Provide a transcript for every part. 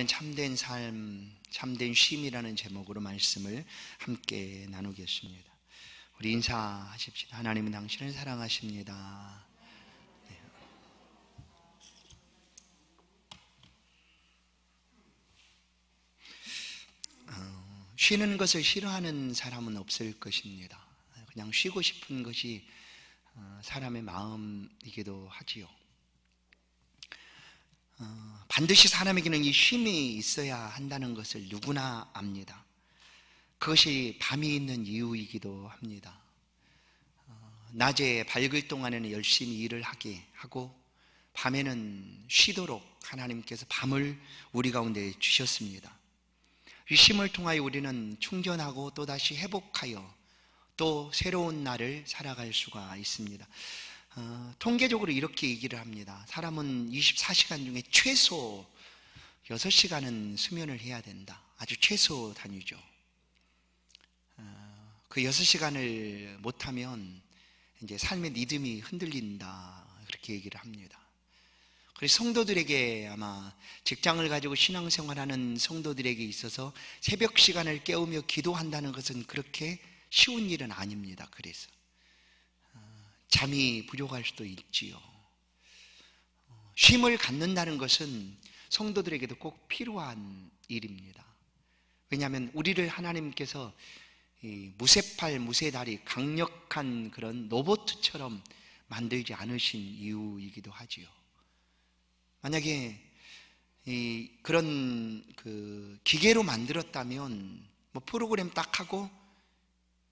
참된 삶, 참된 쉼이라는 제목으로 말씀을 함께 나누겠습니다. 우리 인사하십시다. 하나님은 당신을 사랑하십니다. 네. 쉬는 것을 싫어하는 사람은 없을 것입니다. 그냥 쉬고 싶은 것이 사람의 마음이기도 하지요. 반드시 사람에게는 이 쉼이 있어야 한다는 것을 누구나 압니다. 그것이 밤이 있는 이유이기도 합니다. 낮에 밝을 동안에는 열심히 일을 하게 하고 밤에는 쉬도록 하나님께서 밤을 우리 가운데 주셨습니다. 이 쉼을 통하여 우리는 충전하고 또다시 회복하여 또 새로운 날을 살아갈 수가 있습니다. 통계적으로 이렇게 얘기를 합니다. 사람은 24시간 중에 최소 6시간은 수면을 해야 된다. 아주 최소 단위죠. 그 6시간을 못하면 이제 삶의 리듬이 흔들린다. 그렇게 얘기를 합니다. 그래서 성도들에게, 아마 직장을 가지고 신앙생활하는 성도들에게 있어서 새벽 시간을 깨우며 기도한다는 것은 그렇게 쉬운 일은 아닙니다. 그래서 잠이 부족할 수도 있지요. 쉼을 갖는다는 것은 성도들에게도 꼭 필요한 일입니다. 왜냐하면 우리를 하나님께서 무쇠팔 무쇠다리 강력한 그런 로봇처럼 만들지 않으신 이유이기도 하지요. 만약에 그런 기계로 만들었다면 뭐 프로그램 딱 하고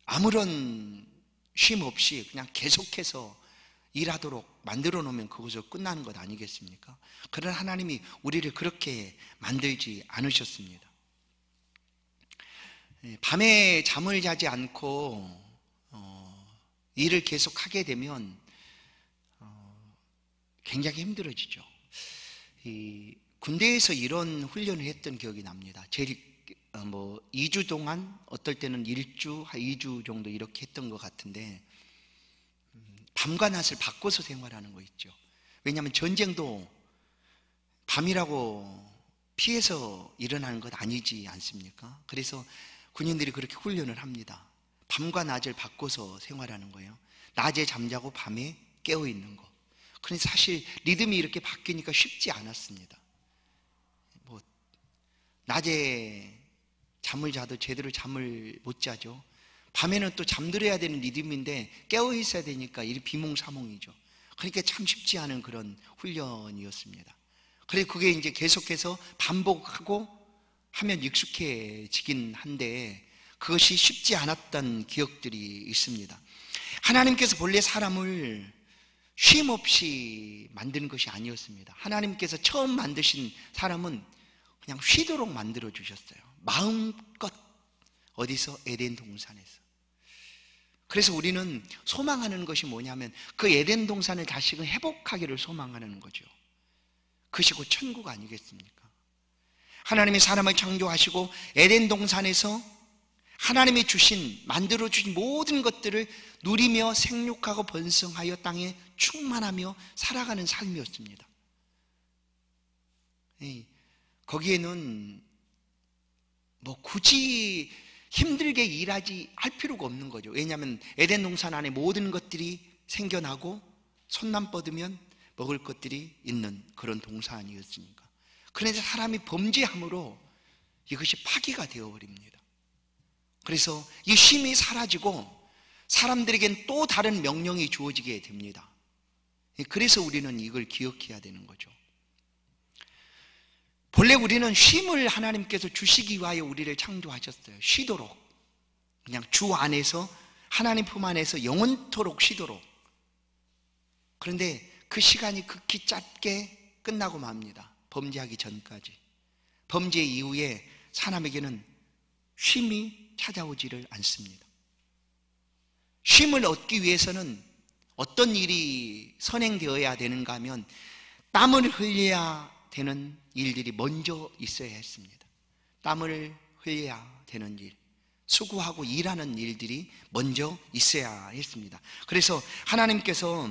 아무런 쉼 없이 그냥 계속해서 일하도록 만들어 놓으면 그것으로 끝나는 것 아니겠습니까? 그러나 하나님이 우리를 그렇게 만들지 않으셨습니다. 밤에 잠을 자지 않고 일을 계속하게 되면 굉장히 힘들어지죠. 군대에서 이런 훈련을 했던 기억이 납니다. 2주 동안, 어떨 때는 1주, 2주 정도 이렇게 했던 것 같은데, 밤과 낮을 바꿔서 생활하는 거 있죠. 왜냐하면 전쟁도 밤이라고 피해서 일어나는 것 아니지 않습니까? 그래서 군인들이 그렇게 훈련을 합니다. 밤과 낮을 바꿔서 생활하는 거예요. 낮에 잠자고 밤에 깨어 있는 거. 그런데 사실 리듬이 이렇게 바뀌니까 쉽지 않았습니다. 낮에 잠을 자도 제대로 잠을 못 자죠. 밤에는 또 잠들어야 되는 리듬인데 깨어 있어야 되니까 이 비몽사몽이죠. 그러니까 참 쉽지 않은 그런 훈련이었습니다. 그래서 그게 이제 계속해서 반복하고 하면 익숙해지긴 한데 그것이 쉽지 않았던 기억들이 있습니다. 하나님께서 본래 사람을 쉼 없이 만드는 것이 아니었습니다. 하나님께서 처음 만드신 사람은 그냥 쉬도록 만들어 주셨어요. 마음껏. 어디서? 에덴 동산에서. 그래서 우리는 소망하는 것이 뭐냐면 그 에덴 동산을 다시금 회복하기를 소망하는 거죠. 그것이 곧 천국 아니겠습니까? 하나님이 사람을 창조하시고 에덴 동산에서 하나님이 만들어 주신 모든 것들을 누리며 생육하고 번성하여 땅에 충만하며 살아가는 삶이었습니다. 거기에는 뭐 굳이 힘들게 일하지 할 필요가 없는 거죠. 왜냐하면 에덴 동산 안에 모든 것들이 생겨나고 손만 뻗으면 먹을 것들이 있는 그런 동산이었으니까. 그런데 사람이 범죄함으로 이것이 파괴가 되어버립니다. 그래서 이 쉼이 사라지고 사람들에겐 또 다른 명령이 주어지게 됩니다. 그래서 우리는 이걸 기억해야 되는 거죠. 본래 우리는 쉼을 하나님께서 주시기 위하여 우리를 창조하셨어요. 쉬도록. 그냥 주 안에서, 하나님 품 안에서 영원토록 쉬도록. 그런데 그 시간이 극히 짧게 끝나고 맙니다. 범죄하기 전까지. 범죄 이후에 사람에게는 쉼이 찾아오지를 않습니다. 쉼을 얻기 위해서는 어떤 일이 선행되어야 되는가 하면 땀을 흘려야 되는 일들이 먼저 있어야 했습니다. 땀을 흘려야 되는 일, 수고하고 일하는 일들이 먼저 있어야 했습니다. 그래서 하나님께서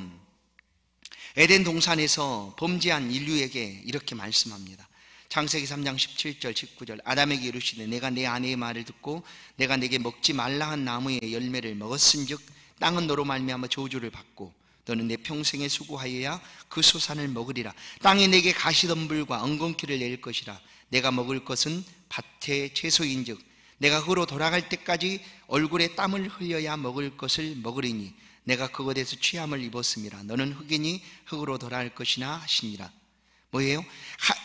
에덴 동산에서 범죄한 인류에게 이렇게 말씀합니다. 창세기 3장 17절 19절 아담에게 이르시되 내가 내 아내의 말을 듣고 내가 내게 먹지 말라 한 나무의 열매를 먹었은즉 땅은 너로 말미암아 저주를 받고 너는 내 평생에 수고하여야 그 소산을 먹으리라. 땅이 내게 가시덤불과 엉겅퀴를 낼 것이라. 내가 먹을 것은 밭의 채소인즉 내가 흙으로 돌아갈 때까지 얼굴에 땀을 흘려야 먹을 것을 먹으리니 내가 그것에서 취함을 입었음이라. 너는 흙이니 흙으로 돌아갈 것이나 하시니라. 뭐예요?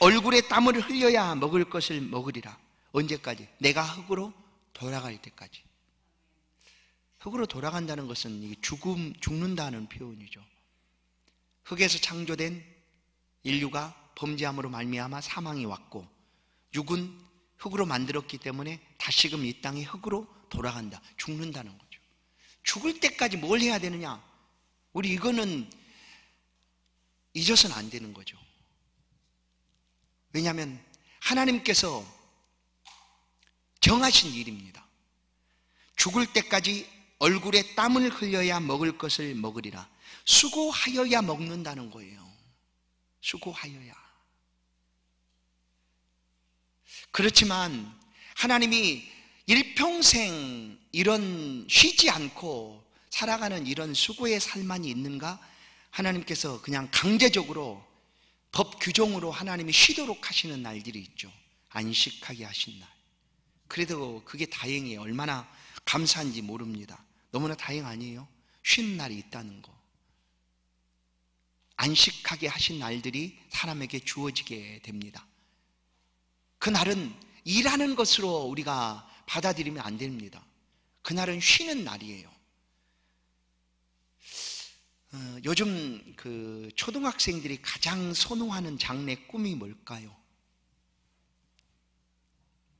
얼굴에 땀을 흘려야 먹을 것을 먹으리라. 언제까지? 내가 흙으로 돌아갈 때까지. 흙으로 돌아간다는 것은 죽는다는 표현이죠. 흙에서 창조된 인류가 범죄함으로 말미암아 사망이 왔고 육은 흙으로 만들었기 때문에 다시금 이 땅이 흙으로 돌아간다. 죽는다는 거죠. 죽을 때까지 뭘 해야 되느냐? 우리 이거는 잊어서는 안 되는 거죠. 왜냐하면 하나님께서 정하신 일입니다. 죽을 때까지 얼굴에 땀을 흘려야 먹을 것을 먹으리라. 수고하여야 먹는다는 거예요. 수고하여야. 그렇지만 하나님이 일평생 이런 쉬지 않고 살아가는 이런 수고의 삶만이 있는가? 하나님께서 그냥 강제적으로 법 규정으로 하나님이 쉬도록 하시는 날들이 있죠. 안식하게 하신 날. 그래도 그게 다행이에요. 얼마나 감사한지 모릅니다. 너무나 다행 아니에요? 쉬는 날이 있다는 거. 안식하게 하신 날들이 사람에게 주어지게 됩니다. 그날은 일하는 것으로 우리가 받아들이면 안 됩니다. 그날은 쉬는 날이에요. 요즘 그 초등학생들이 가장 선호하는 장래 꿈이 뭘까요?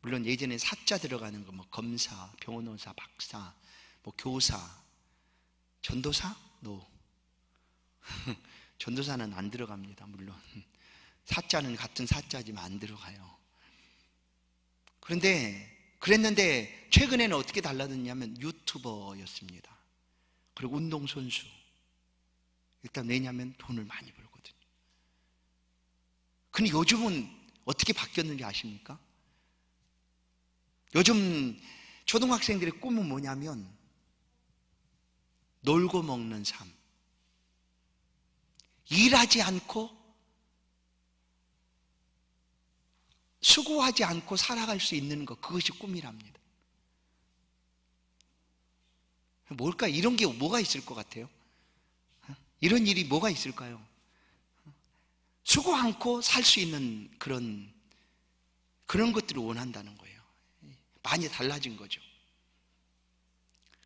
물론 예전에 사자 들어가는 거, 뭐 검사, 변호사, 박사, 뭐 교사, 전도사? No. 전도사는 안 들어갑니다. 물론 사자는 같은 사자지만 안 들어가요. 그랬는데 최근에는 어떻게 달라졌냐면 유튜버였습니다. 그리고 운동선수. 일단 왜냐하면 돈을 많이 벌거든요. 근데 요즘은 어떻게 바뀌었는지 아십니까? 요즘 초등학생들의 꿈은 뭐냐면 놀고 먹는 삶. 일하지 않고 수고하지 않고 살아갈 수 있는 것, 그것이 꿈이랍니다. 뭘까? 이런 게 뭐가 있을 것 같아요? 이런 일이 뭐가 있을까요? 수고 않고 살 수 있는 그런 것들을 원한다는 거예요. 많이 달라진 거죠.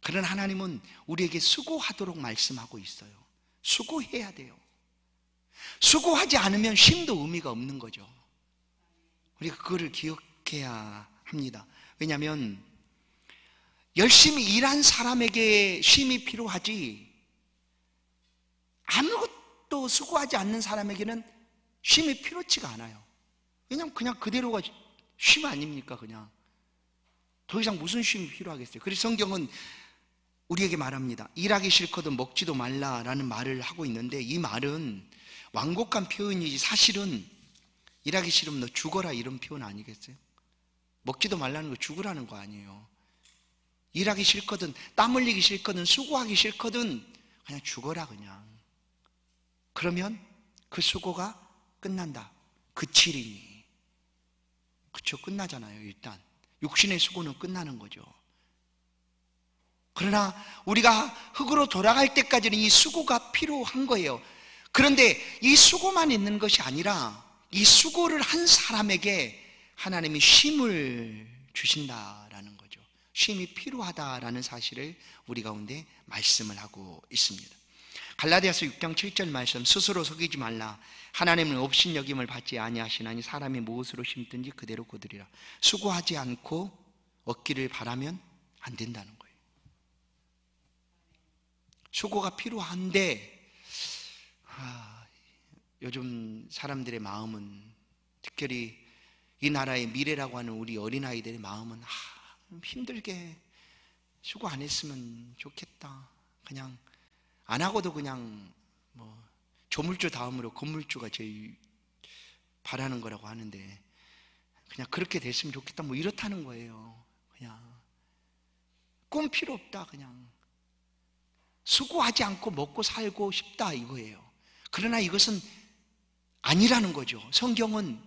그러나 하나님은 우리에게 수고하도록 말씀하고 있어요. 수고해야 돼요. 수고하지 않으면 쉼도 의미가 없는 거죠. 우리가 그거를 기억해야 합니다. 왜냐하면 열심히 일한 사람에게 쉼이 필요하지 아무것도 수고하지 않는 사람에게는 쉼이 필요치가 않아요. 왜냐하면 그냥 그대로가 쉼 아닙니까? 그냥 더 이상 무슨 쉼이 필요하겠어요? 그래서 성경은 우리에게 말합니다. 일하기 싫거든 먹지도 말라라는 말을 하고 있는데 이 말은 완곡한 표현이지 사실은 일하기 싫으면 너 죽어라 이런 표현 아니겠어요? 먹지도 말라는 거 죽으라는 거 아니에요. 일하기 싫거든 땀 흘리기 싫거든 수고하기 싫거든 그냥 죽어라 그냥. 그러면 그 수고가 끝난다. 그치리니. 그쵸, 끝나잖아요. 일단 육신의 수고는 끝나는 거죠. 그러나 우리가 흙으로 돌아갈 때까지는 이 수고가 필요한 거예요. 그런데 이 수고만 있는 것이 아니라 이 수고를 한 사람에게 하나님이 쉼을 주신다라는 거죠. 쉼이 필요하다라는 사실을 우리 가운데 말씀을 하고 있습니다. 갈라디아서 6장 7절 말씀, 스스로 속이지 말라. 하나님은 업신여김을 받지 아니하시나니 사람이 무엇으로 심든지 그대로 거두리라. 수고하지 않고 얻기를 바라면 안 된다는 거예요. 수고가 필요한데 요즘 사람들의 마음은, 특별히 이 나라의 미래라고 하는 우리 어린아이들의 마음은 힘들게 수고 안 했으면 좋겠다. 그냥 안 하고도 그냥 조물주 다음으로 건물주가 제일 바라는 거라고 하는데, 그냥 그렇게 됐으면 좋겠다 뭐 이렇다는 거예요. 그냥 꿈 필요 없다. 그냥 수고하지 않고 먹고 살고 싶다 이거예요. 그러나 이것은 아니라는 거죠. 성경은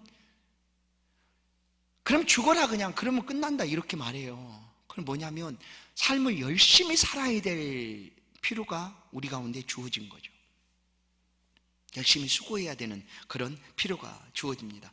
그럼 죽어라 그냥 그러면 끝난다 이렇게 말해요. 그럼 뭐냐면 삶을 열심히 살아야 될 필요가 우리 가운데 주어진 거죠. 열심히 수고해야 되는 그런 필요가 주어집니다.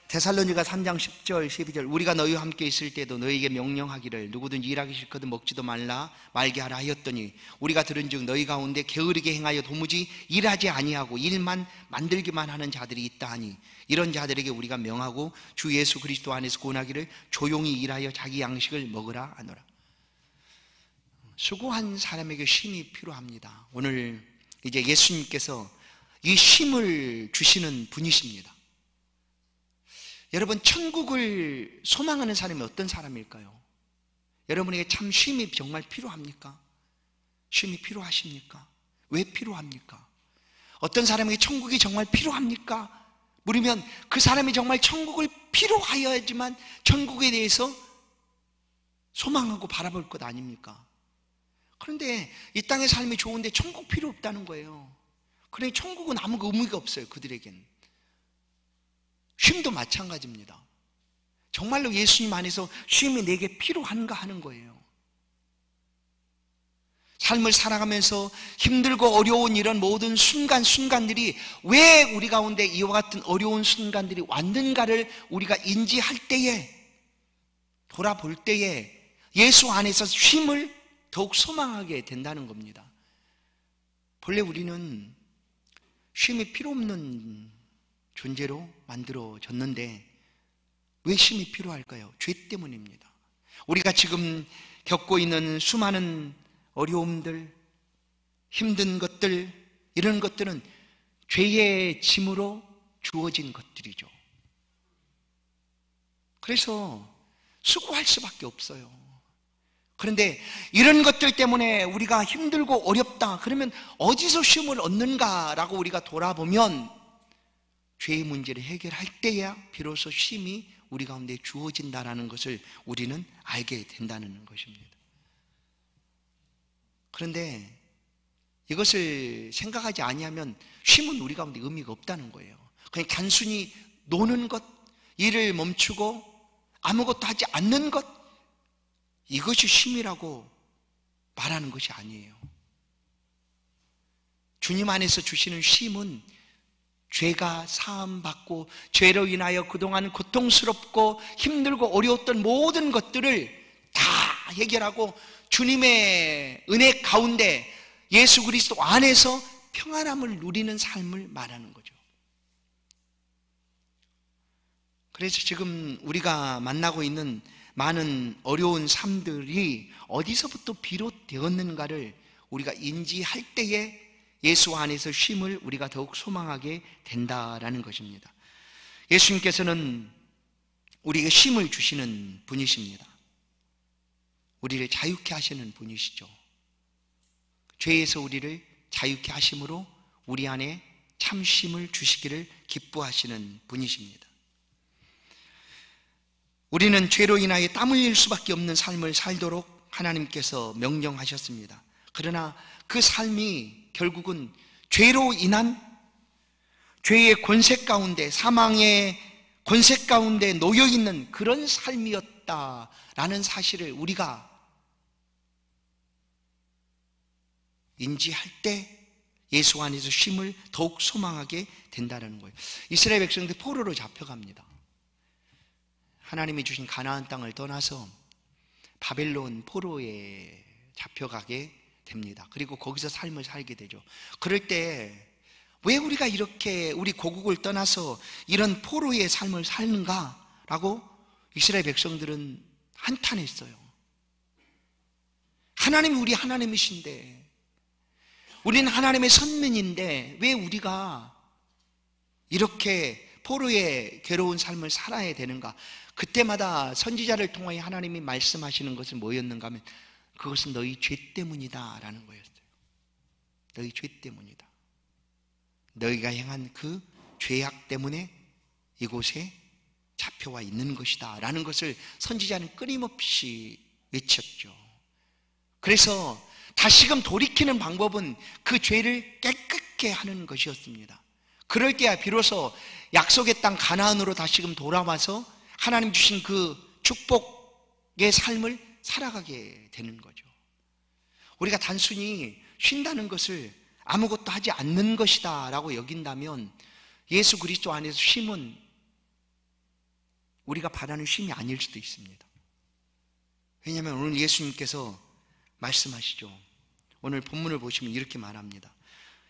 데살로니가 3장 10절 12절 우리가 너희와 함께 있을 때도 너희에게 명령하기를 누구든지 일하기 싫거든 먹지도 말게 하라 하였더니 우리가 들은즉 너희 가운데 게으르게 행하여 도무지 일하지 아니하고 일만 만들기만 하는 자들이 있다 하니 이런 자들에게 우리가 명하고 주 예수 그리스도 안에서 구원하기를 조용히 일하여 자기 양식을 먹으라 하노라. 수고한 사람에게 쉼이 필요합니다. 오늘 이제 예수님께서 이 쉼을 주시는 분이십니다. 여러분, 천국을 소망하는 사람이 어떤 사람일까요? 여러분에게 참 쉼이 정말 필요합니까? 쉼이 필요하십니까? 왜 필요합니까? 어떤 사람에게 천국이 정말 필요합니까? 물으면 그 사람이 정말 천국을 필요하여야지만 천국에 대해서 소망하고 바라볼 것 아닙니까? 그런데 이 땅의 삶이 좋은데 천국 필요 없다는 거예요. 그러니 천국은 아무 의미가 없어요. 그들에겐 쉼도 마찬가지입니다. 정말로 예수님 안에서 쉼이 내게 필요한가 하는 거예요. 삶을 살아가면서 힘들고 어려운 이런 모든 순간들이 왜 우리 가운데 이와 같은 어려운 순간들이 왔는가를 우리가 인지할 때에, 돌아볼 때에 예수 안에서 쉼을 더욱 소망하게 된다는 겁니다. 본래 우리는 쉼이 필요 없는 존재로 만들어졌는데 왜 쉼이 필요할까요? 죄 때문입니다. 우리가 지금 겪고 있는 수많은 어려움들, 힘든 것들, 이런 것들은 죄의 짐으로 주어진 것들이죠. 그래서 수고할 수밖에 없어요. 그런데 이런 것들 때문에 우리가 힘들고 어렵다 그러면 어디서 쉼을 얻는가라고 우리가 돌아보면 죄의 문제를 해결할 때야 비로소 쉼이 우리 가운데 주어진다는 것을 우리는 알게 된다는 것입니다. 그런데 이것을 생각하지 아니하면 쉼은 우리 가운데 의미가 없다는 거예요. 그냥 단순히 노는 것, 일을 멈추고 아무것도 하지 않는 것, 이것이 쉼이라고 말하는 것이 아니에요. 주님 안에서 주시는 쉼은 죄가 사함받고 죄로 인하여 그동안 고통스럽고 힘들고 어려웠던 모든 것들을 다 해결하고 주님의 은혜 가운데 예수 그리스도 안에서 평안함을 누리는 삶을 말하는 거죠. 그래서 지금 우리가 만나고 있는 많은 어려운 삶들이 어디서부터 비롯되었는가를 우리가 인지할 때에 예수 안에서 쉼을 우리가 더욱 소망하게 된다라는 것입니다. 예수님께서는 우리에게 쉼을 주시는 분이십니다. 우리를 자유케 하시는 분이시죠. 죄에서 우리를 자유케 하심으로 우리 안에 참 쉼을 주시기를 기뻐하시는 분이십니다. 우리는 죄로 인하여 땀 흘릴 수밖에 없는 삶을 살도록 하나님께서 명령하셨습니다. 그러나 그 삶이 결국은 죄로 인한 죄의 권세 가운데, 사망의 권세 가운데 놓여있는 그런 삶이었다라는 사실을 우리가 인지할 때 예수 안에서 쉼을 더욱 소망하게 된다는 거예요. 이스라엘 백성들 포로로 잡혀갑니다. 하나님이 주신 가나안 땅을 떠나서 바벨론 포로에 잡혀가게 됩니다. 그리고 거기서 삶을 살게 되죠. 그럴 때 왜 우리가 이렇게 우리 고국을 떠나서 이런 포로의 삶을 사는가라고 이스라엘 백성들은 한탄했어요. 하나님이 우리 하나님이신데, 우리는 하나님의 선민인데 왜 우리가 이렇게 포로의 괴로운 삶을 살아야 되는가? 그때마다 선지자를 통하여 하나님이 말씀하시는 것은 뭐였는가 하면 그것은 너희 죄 때문이다 라는 거였어요. 너희 죄 때문이다. 너희가 행한 그 죄악 때문에 이곳에 잡혀와 있는 것이다 라는 것을 선지자는 끊임없이 외쳤죠. 그래서 다시금 돌이키는 방법은 그 죄를 깨끗게 하는 것이었습니다. 그럴 때야 비로소 약속의 땅 가나안으로 다시금 돌아와서 하나님 주신 그 축복의 삶을 살아가게 되는 거죠. 우리가 단순히 쉰다는 것을 아무것도 하지 않는 것이다 라고 여긴다면 예수 그리스도 안에서 쉼은 우리가 바라는 쉼이 아닐 수도 있습니다. 왜냐하면 오늘 예수님께서 말씀하시죠. 오늘 본문을 보시면 이렇게 말합니다.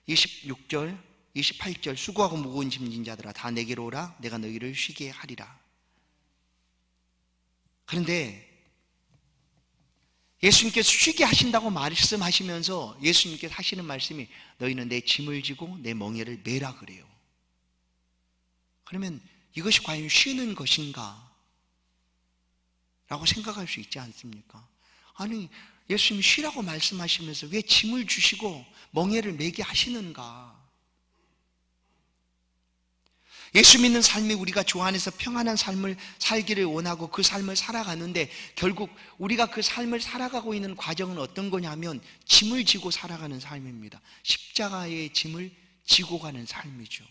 26절, 28절 수고하고 무거운 짐진 자들아 다 내게로 오라 내가 너희를 쉬게 하리라. 그런데 예수님께서 쉬게 하신다고 말씀하시면서 예수님께서 하시는 말씀이 너희는 내 짐을 지고 내 멍에를 메라 그래요. 그러면 이것이 과연 쉬는 것인가? 라고 생각할 수 있지 않습니까? 아니 예수님이 쉬라고 말씀하시면서 왜 짐을 주시고 멍에를 메게 하시는가? 예수 믿는 삶이 우리가 주 안에서 평안한 삶을 살기를 원하고 그 삶을 살아가는데 결국 우리가 그 삶을 살아가고 있는 과정은 어떤 거냐면 짐을 지고 살아가는 삶입니다. 십자가의 짐을 지고 가는 삶이죠.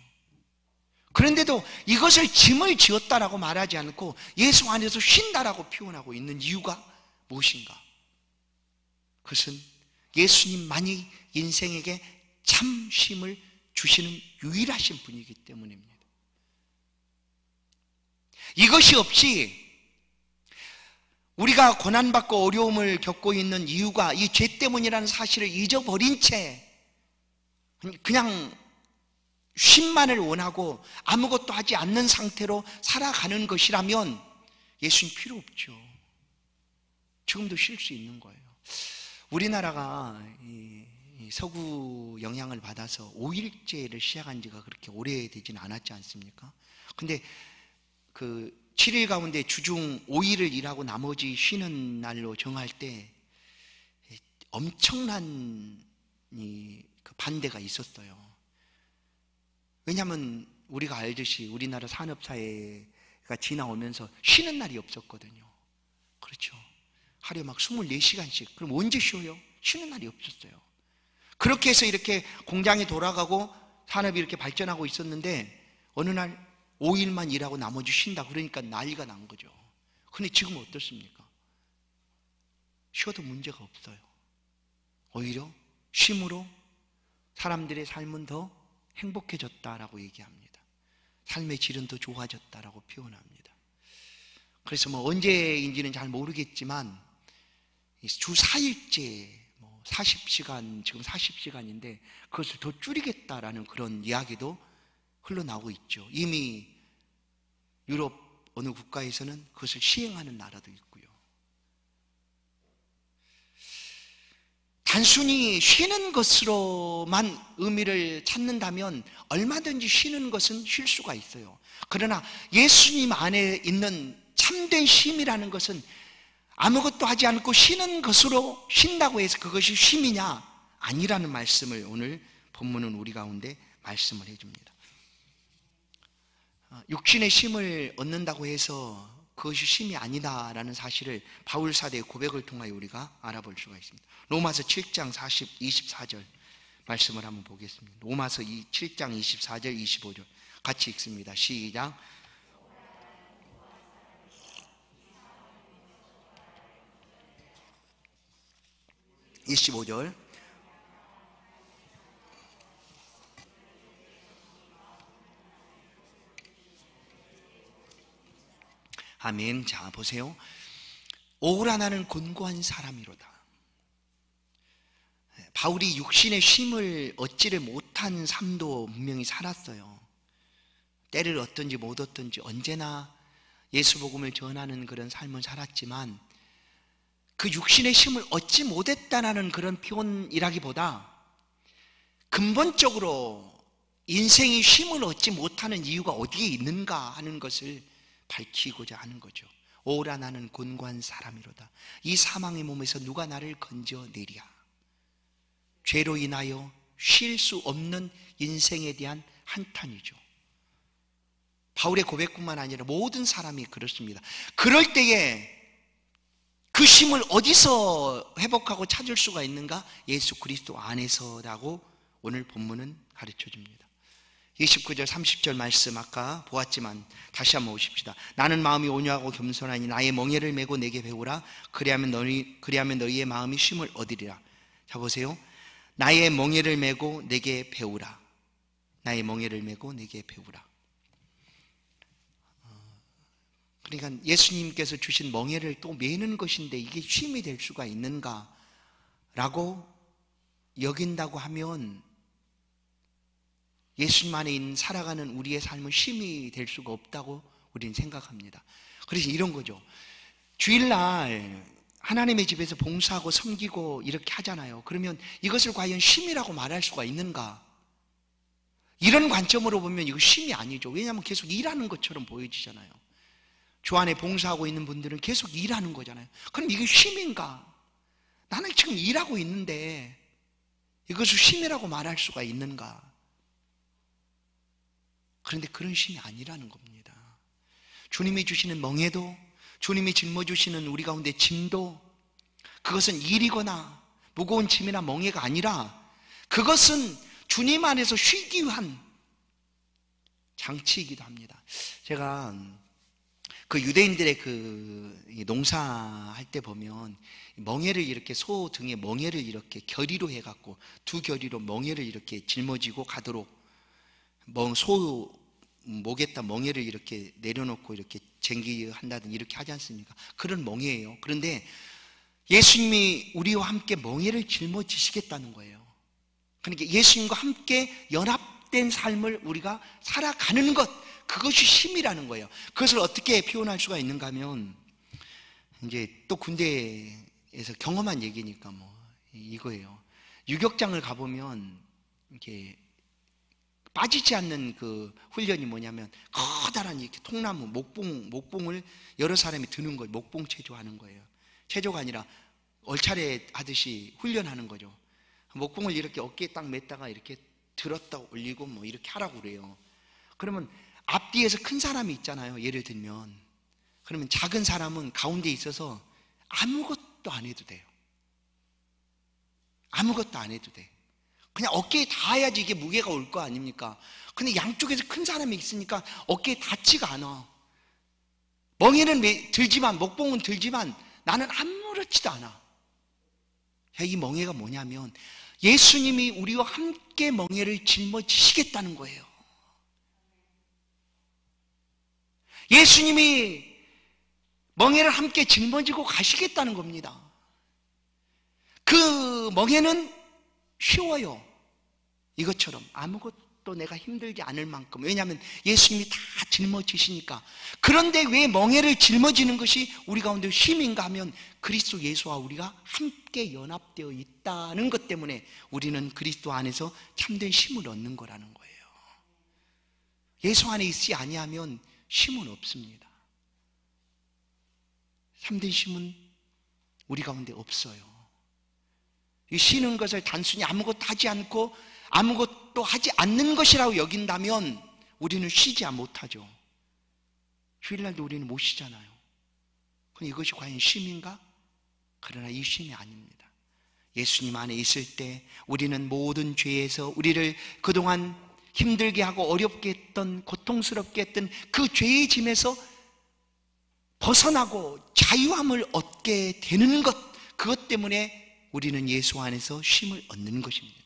그런데도 이것을 짐을 지었다라고 말하지 않고 예수 안에서 쉰다라고 표현하고 있는 이유가 무엇인가? 그것은 예수님만이 인생에게 참 쉼을 주시는 유일하신 분이기 때문입니다. 이것이 없이 우리가 고난받고 어려움을 겪고 있는 이유가 이 죄 때문이라는 사실을 잊어버린 채 그냥 쉼만을 원하고 아무것도 하지 않는 상태로 살아가는 것이라면 예수님 필요 없죠. 지금도 쉴 수 있는 거예요. 우리나라가 서구 영향을 받아서 5일제를 시작한 지가 그렇게 오래되지는 않았지 않습니까? 근데 그 7일 가운데 주중 5일을 일하고 나머지 쉬는 날로 정할 때 엄청난 그 반대가 있었어요. 왜냐하면 우리가 알듯이 우리나라 산업사회가 지나오면서 쉬는 날이 없었거든요. 그렇죠. 하루에 막 24시간씩. 그럼 언제 쉬어요? 쉬는 날이 없었어요. 그렇게 해서 이렇게 공장이 돌아가고 산업이 이렇게 발전하고 있었는데 어느 날 5일만 일하고 나머지 쉰다 그러니까 난리가 난 거죠. 근데 지금 어떻습니까? 쉬어도 문제가 없어요. 오히려 쉼으로 사람들의 삶은 더 행복해졌다라고 얘기합니다. 삶의 질은 더 좋아졌다라고 표현합니다. 그래서 뭐 언제인지는 잘 모르겠지만 주 4일째 40시간, 지금 40시간인데 그것을 더 줄이겠다라는 그런 이야기도 흘러나오고 있죠. 이미 유럽 어느 국가에서는 그것을 시행하는 나라도 있고요. 단순히 쉬는 것으로만 의미를 찾는다면 얼마든지 쉬는 것은 쉴 수가 있어요. 그러나 예수님 안에 있는 참된 쉼이라는 것은 아무것도 하지 않고 쉬는 것으로 쉰다고 해서 그것이 쉼이냐? 아니라는 말씀을 오늘 본문은 우리 가운데 말씀을 해줍니다. 육신의 쉼을 얻는다고 해서 그것이 쉼이 아니다라는 사실을 바울 사도의 고백을 통하여 우리가 알아볼 수가 있습니다. 로마서 7장 24절 말씀을 한번 보겠습니다. 로마서 7장 24절 25절 같이 읽습니다. 시작. 25절 아멘. 자 보세요. 오라 나는 곤고한 사람이로다. 바울이 육신의 쉼을 얻지를 못한 삶도 분명히 살았어요. 때를 얻든지 못 얻든지 언제나 예수 복음을 전하는 그런 삶을 살았지만 그 육신의 쉼을 얻지 못했다는 그런 표현이라기보다 근본적으로 인생이 쉼을 얻지 못하는 이유가 어디에 있는가 하는 것을 밝히고자 하는 거죠. 오라 나는 곤고한 사람이로다. 이 사망의 몸에서 누가 나를 건져내랴. 죄로 인하여 쉴 수 없는 인생에 대한 한탄이죠. 바울의 고백뿐만 아니라 모든 사람이 그렇습니다. 그럴 때에 그 쉼을 어디서 회복하고 찾을 수가 있는가? 예수 그리스도 안에서라고 오늘 본문은 가르쳐줍니다. 29절 30절 말씀 아까 보았지만 다시 한번 보십시다. 나는 마음이 온유하고 겸손하니 나의 멍에를 메고 내게 배우라. 그리하면 너희의 마음이 쉼을 얻으리라. 자 보세요. 나의 멍에를 메고 내게 배우라. 나의 멍에를 메고 내게 배우라. 그러니까 예수님께서 주신 멍에를 또 메는 것인데 이게 쉼이 될 수가 있는가 라고 여긴다고 하면 예수님 안에 있는 살아가는 우리의 삶은 쉼이 될 수가 없다고 우리는 생각합니다. 그래서 이런 거죠. 주일날 하나님의 집에서 봉사하고 섬기고 이렇게 하잖아요. 그러면 이것을 과연 쉼이라고 말할 수가 있는가? 이런 관점으로 보면 이거 쉼이 아니죠. 왜냐하면 계속 일하는 것처럼 보여지잖아요. 주 안에 봉사하고 있는 분들은 계속 일하는 거잖아요. 그럼 이게 쉼인가? 나는 지금 일하고 있는데 이것을 쉼이라고 말할 수가 있는가? 그런데 그런 쉼이 아니라는 겁니다. 주님이 주시는 멍에도, 주님이 짊어주시는 우리 가운데 짐도, 그것은 일이거나 무거운 짐이나 멍에가 아니라 그것은 주님 안에서 쉬기 위한 장치이기도 합니다. 제가 그 유대인들의 그 농사할 때 보면 멍에를 이렇게 소 등에 멍에를 이렇게 결의로 해갖고 두 결의로 멍에를 이렇게 짊어지고 가도록 소 목에다 멍에를 이렇게 내려놓고 이렇게 쟁기한다든지 이렇게 하지 않습니까? 그런 멍에예요. 그런데 예수님이 우리와 함께 멍에를 짊어지시겠다는 거예요. 그러니까 예수님과 함께 연합된 삶을 우리가 살아가는 것, 그것이 쉼이라는 거예요. 그것을 어떻게 표현할 수가 있는가 하면 이제 또 군대에서 경험한 얘기니까 뭐 이거예요. 유격장을 가보면 이렇게 빠지지 않는 그 훈련이 뭐냐면 커다란 이렇게 통나무 목봉을 여러 사람이 드는 거예요. 목봉 체조하는 거예요. 체조가 아니라 얼차례 하듯이 훈련하는 거죠. 목봉을 이렇게 어깨에 딱 맸다가 이렇게 들었다 올리고 뭐 이렇게 하라고 그래요. 그러면 앞뒤에서 큰 사람이 있잖아요. 예를 들면 그러면 작은 사람은 가운데 있어서 아무것도 안 해도 돼요. 아무것도 안 해도 돼. 그냥 어깨에 닿아야지 이게 무게가 올 거 아닙니까? 근데 양쪽에서 큰 사람이 있으니까 어깨에 닿지가 않아. 멍에는 들지만, 목봉은 들지만 나는 아무렇지도 않아. 이 멍에가 뭐냐면 예수님이 우리와 함께 멍에를 짊어지시겠다는 거예요. 예수님이 멍에를 함께 짊어지고 가시겠다는 겁니다. 그 멍에는 쉬워요. 이것처럼 아무것도 내가 힘들지 않을 만큼. 왜냐하면 예수님이 다 짊어지시니까. 그런데 왜 멍에를 짊어지는 것이 우리 가운데 쉼인가 하면 그리스도 예수와 우리가 함께 연합되어 있다는 것 때문에 우리는 그리스도 안에서 참된 쉼을 얻는 거라는 거예요. 예수 안에 있지 아니하면 쉼은 없습니다. 참된 쉼은 우리 가운데 없어요. 이 쉬는 것을 단순히 아무것도 하지 않고 아무것도 하지 않는 것이라고 여긴다면 우리는 쉬지 못하죠. 주일날도 우리는 못 쉬잖아요. 그럼 이것이 과연 쉼인가? 그러나 이 쉼이 아닙니다. 예수님 안에 있을 때 우리는 모든 죄에서 우리를 그동안 힘들게 하고 어렵게 했던, 고통스럽게 했던 그 죄의 짐에서 벗어나고 자유함을 얻게 되는 것, 그것 때문에 우리는 예수 안에서 쉼을 얻는 것입니다.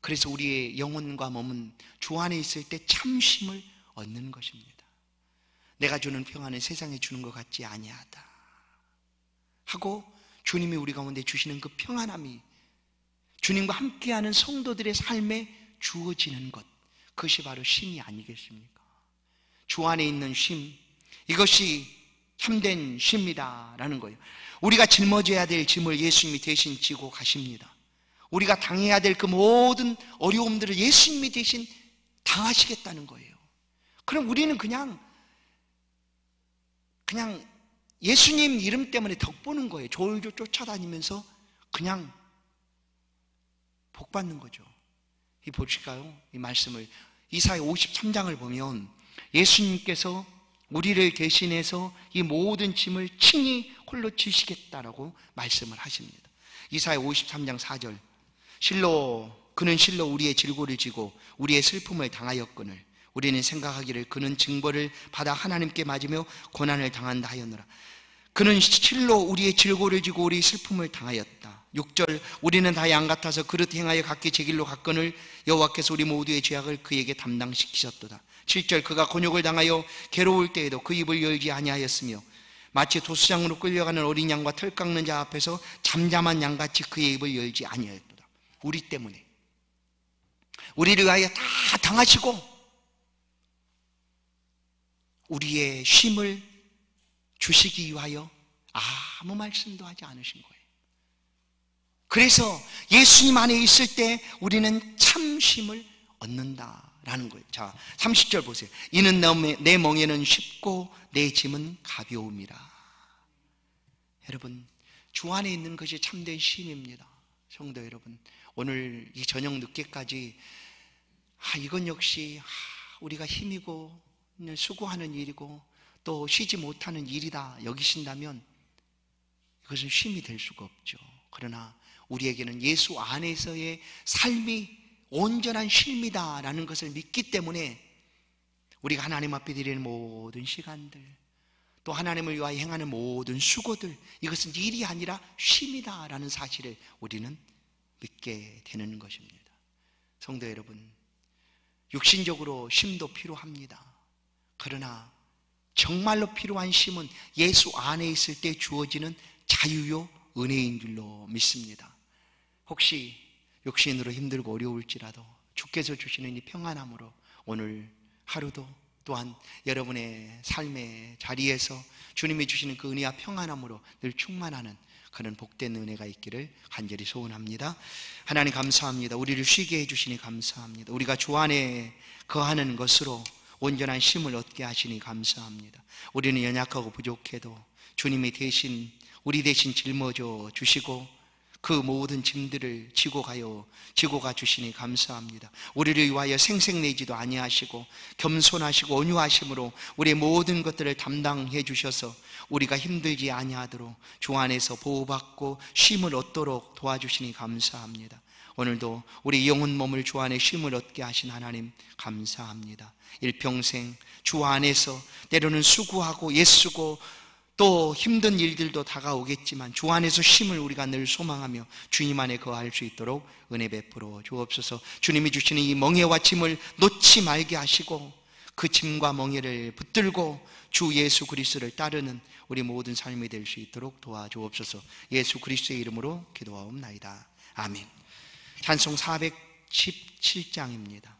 그래서 우리의 영혼과 몸은 주 안에 있을 때 참 쉼을 얻는 것입니다. 내가 주는 평안은 세상에 주는 것 같지 아니하다 하고 주님이 우리 가운데 주시는 그 평안함이 주님과 함께하는 성도들의 삶에 주어지는 것, 그것이 바로 쉼이 아니겠습니까? 주 안에 있는 쉼, 이것이 참된 쉼이다라는 거예요. 우리가 짊어져야 될 짐을 예수님이 대신 지고 가십니다. 우리가 당해야 될 그 모든 어려움들을 예수님이 대신 당하시겠다는 거예요. 그럼 우리는 그냥 예수님 이름 때문에 덕 보는 거예요. 졸졸 쫓아다니면서 그냥 복 받는 거죠. 보실까요? 이 말씀을 이사야 53장을 보면 예수님께서 우리를 대신해서 이 모든 짐을 친히 홀로 지시겠다라고 말씀을 하십니다. 이사야 53장 4절, 그는 실로 우리의 질고를 지고 우리의 슬픔을 당하였거늘 우리는 생각하기를 그는 징벌을 받아 하나님께 맞으며 고난을 당한다 하였노라. 그는 실로 우리의 질고를 지고 우리의 슬픔을 당하였다. 6절, 우리는 다 양 같아서 그릇 행하여 각기 제 길로 갔거늘 여호와께서 우리 모두의 죄악을 그에게 담당시키셨도다. 7절, 그가 곤욕을 당하여 괴로울 때에도 그 입을 열지 아니하였으며 마치 도수장으로 끌려가는 어린 양과 털 깎는 자 앞에서 잠잠한 양같이 그의 입을 열지 아니하였도다. 우리 때문에, 우리를 위하여 다 당하시고 우리의 쉼을 주시기 위하여 아무 말씀도 하지 않으신 거예요. 그래서 예수님 안에 있을 때 우리는 참 쉼을 얻는다라는 거예요. 자, 30절 보세요. 이는 내 멍에는 쉽고 내 짐은 가벼움이라. 여러분, 주 안에 있는 것이 참된 쉼입니다. 성도 여러분, 오늘 이 저녁 늦게까지 이건 역시 우리가 힘이고 수고하는 일이고 또 쉬지 못하는 일이다 여기신다면 그것은 쉼이 될 수가 없죠. 그러나 우리에게는 예수 안에서의 삶이 온전한 쉼이다라는 것을 믿기 때문에 우리가 하나님 앞에 드리는 모든 시간들, 또 하나님을 위하여 행하는 모든 수고들, 이것은 일이 아니라 쉼이다라는 사실을 우리는 믿게 되는 것입니다. 성도 여러분, 육신적으로 쉼도 필요합니다. 그러나 정말로 필요한 쉼은 예수 안에 있을 때 주어지는 자유요 은혜인 줄로 믿습니다. 혹시 육신으로 힘들고 어려울지라도 주께서 주시는 이 평안함으로 오늘 하루도 또한 여러분의 삶의 자리에서 주님이 주시는 그 은혜와 평안함으로 늘 충만하는 그런 복된 은혜가 있기를 간절히 소원합니다. 하나님 감사합니다. 우리를 쉬게 해주시니 감사합니다. 우리가 주 안에 거하는 것으로 온전한 쉼을 얻게 하시니 감사합니다. 우리는 연약하고 부족해도 주님이 우리 대신 짊어져 주시고 그 모든 짐들을 지고 가 주시니 감사합니다. 우리를 위하여 생색내지도 아니하시고 겸손하시고 온유하심으로 우리의 모든 것들을 담당해 주셔서 우리가 힘들지 아니하도록 주 안에서 보호받고 쉼을 얻도록 도와주시니 감사합니다. 오늘도 우리 영혼 몸을 주 안에 쉼을 얻게 하신 하나님 감사합니다. 일평생 주 안에서 때로는 수고하고 애쓰고 또 힘든 일들도 다가오겠지만 주 안에서 쉼을 우리가 늘 소망하며 주님 안에 거할 수 있도록 은혜 베풀어 주옵소서. 주님이 주시는 이 멍에와 짐을 놓지 말게 하시고 그 짐과 멍에를 붙들고 주 예수 그리스도를 따르는 우리 모든 삶이 될 수 있도록 도와주옵소서. 예수 그리스도의 이름으로 기도하옵나이다. 아멘. 찬송 417장입니다.